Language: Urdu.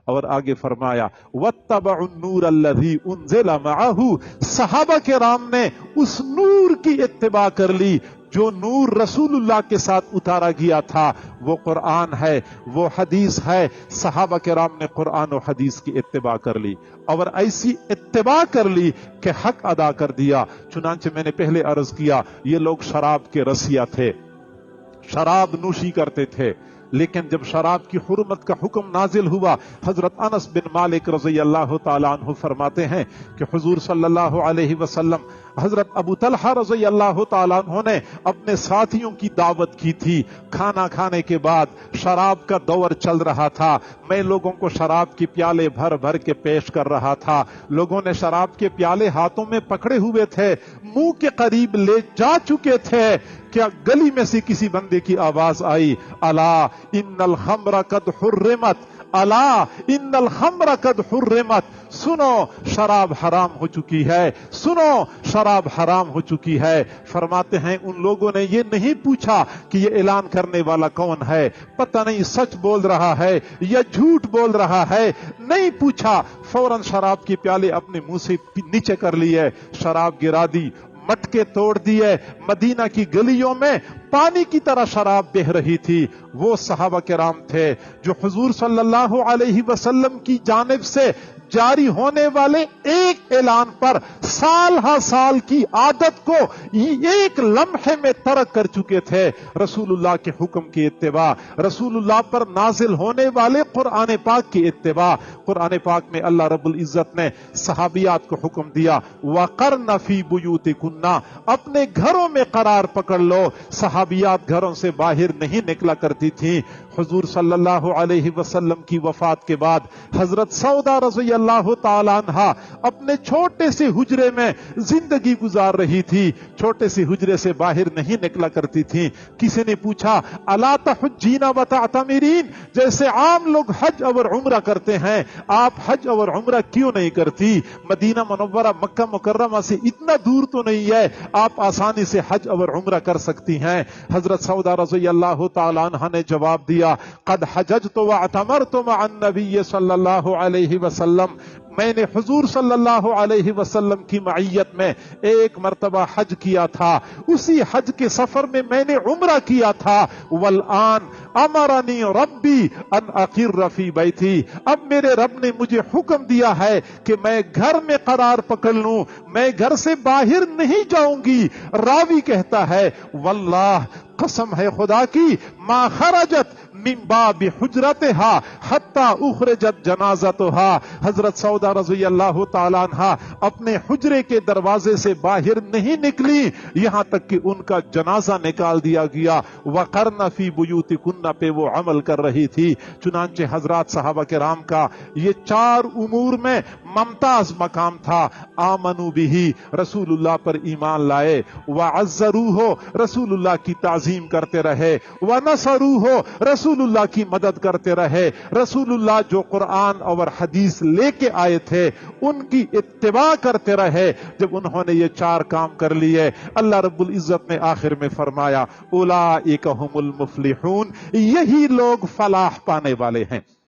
اور آگے فرمایا وَاتَّبَعُوا النُّورَ الَّذِي أُنزِلَ مَعَهُ، صحابہ کرام نے اس نور کی اتباع کر لی جو نور رسول اللہ کے ساتھ اتارا گیا تھا، وہ قرآن ہے، وہ حدیث ہے۔ صحابہ کرام نے قرآن و حدیث کی اتباع کر لی اور ایسی اتباع کر لی کہ حق ادا کر دیا۔ چنانچہ میں نے پہلے عرض کیا یہ لوگ شراب کے رسیا تھے، شراب نوشی کرتے تھے، لیکن جب شراب کی حرمت کا حکم نازل ہوا، حضرت انس بن مالک رضی اللہ تعالیٰ عنہ فرماتے ہیں کہ حضور صلی اللہ علیہ وسلم حضرت ابو طلحہ رضی اللہ تعالیٰ عنہ نے اپنے ساتھیوں کی دعوت کی تھی۔ کھانا کھانے کے بعد شراب کا دور چل رہا تھا، میں لوگوں کو شراب کی پیالے بھر بھر کے پیش کر رہا تھا۔ لوگوں نے شراب کے پیالے ہاتھوں میں پکڑے ہوئے تھے، منہ کے قریب لے جا چکے تھے، کیا گلی میں سے کسی بندے کی آواز آئی، الا ان الخمر قد حرمت، الا ان الخمر قد حرمت، سنو شراب حرام ہو چکی ہے، سنو شراب حرام ہو چکی ہے۔ فرماتے ہیں ان لوگوں نے یہ نہیں پوچھا کہ یہ اعلان کرنے والا کون ہے، پتہ نہیں سچ بول رہا ہے یا جھوٹ بول رہا ہے، نہیں پوچھا، فوراً شراب کی پیالے اپنے منہ سے نیچے کر لیے، شراب گرا دی، مٹکے توڑ دیے۔ مدینہ کی گلیوں میں پانی کی طرح شراب بہ رہی تھی۔ وہ صحابہ کرام تھے جو حضور صلی اللہ علیہ وسلم کی جانب سے جاری ہونے والے ایک اعلان پر سال ہر سال کی عادت کو ایک لمحے میں ترک کر چکے تھے۔ رسول اللہ کے حکم کی اتباع، رسول اللہ پر نازل ہونے والے قرآن پاک کی اتباع۔ قرآن پاک میں اللہ رب العزت نے صحابیات کو حکم دیا وَقَرْنَ فِي بُيُوتِكُنَّ، اپنے گھروں میں قرار پکڑ لو۔ صحابیات گھروں سے باہر نہیں نکلا کرتی تھیں۔ حضور صلی اللہ علیہ وسلم کی وفات کے بعد حضرت سودا رضی اللہ تعالی عنہ اپنے چھوٹے سے حجرے میں زندگی گزار رہی تھی، چھوٹے سے حجرے سے باہر نہیں نکلا کرتی تھی۔ کسی نے پوچھا الا تحجین وتعتمرین، جیسے عام لوگ حج اور عمرہ کرتے ہیں آپ حج اور عمرہ کیوں نہیں کرتی؟ مدینہ منورہ مکہ مکرمہ سے اتنا دور تو نہیں ہے، آپ آسانی سے حج اور عمرہ کر سکتی ہیں۔ حضرت سودا رضی اللہ تعالی عنہ نے جواب دیا قد حججت واعتمرت مع النبی صلی اللہ علیہ وسلم، میں نے حضور صلی اللہ علیہ وسلم کی معیت میں ایک مرتبہ حج کیا تھا، اسی حج کے سفر میں میں نے عمرہ کیا تھا۔ والآن امرنی ربی ان اقر فی بیتی، اب میرے رب نے مجھے حکم دیا ہے کہ میں گھر میں قرار پکڑ لوں، میں گھر سے باہر نہیں جاؤں گی۔ راوی کہتا ہے واللہ، قسم ہے خدا کی، ما خرجت من باب حجرتها حتی اخرجت جنازتها، حضرت سودا رضی اللہ تعالی عنہ اپنے حجرے کے دروازے سے باہر نہیں نکلی یہاں تک کہ ان کا جنازہ نکال دیا گیا۔ وقرن فی بیوتکن پہ وہ عمل کر رہی تھی۔ چنانچہ حضرات صحابہ کرام کا یہ چار امور میں ممتاز مقام تھا۔ آمنوا بہ، رسول اللہ پر ایمان لائے، وعزروہ، رسول اللہ کی تعظیم کرتے رہے، ونصروہ، رسول اللہ کی مدد کرتے رہے۔ رسول اللہ جو قرآن اور حدیث لے کے آئے تھے ان کی اتباع کرتے رہے۔ جب انہوں نے یہ چار کام کر لیے، اللہ رب العزت نے آخر میں فرمایا اولئک ھم المفلحون، یہی لوگ فلاح پانے والے ہیں۔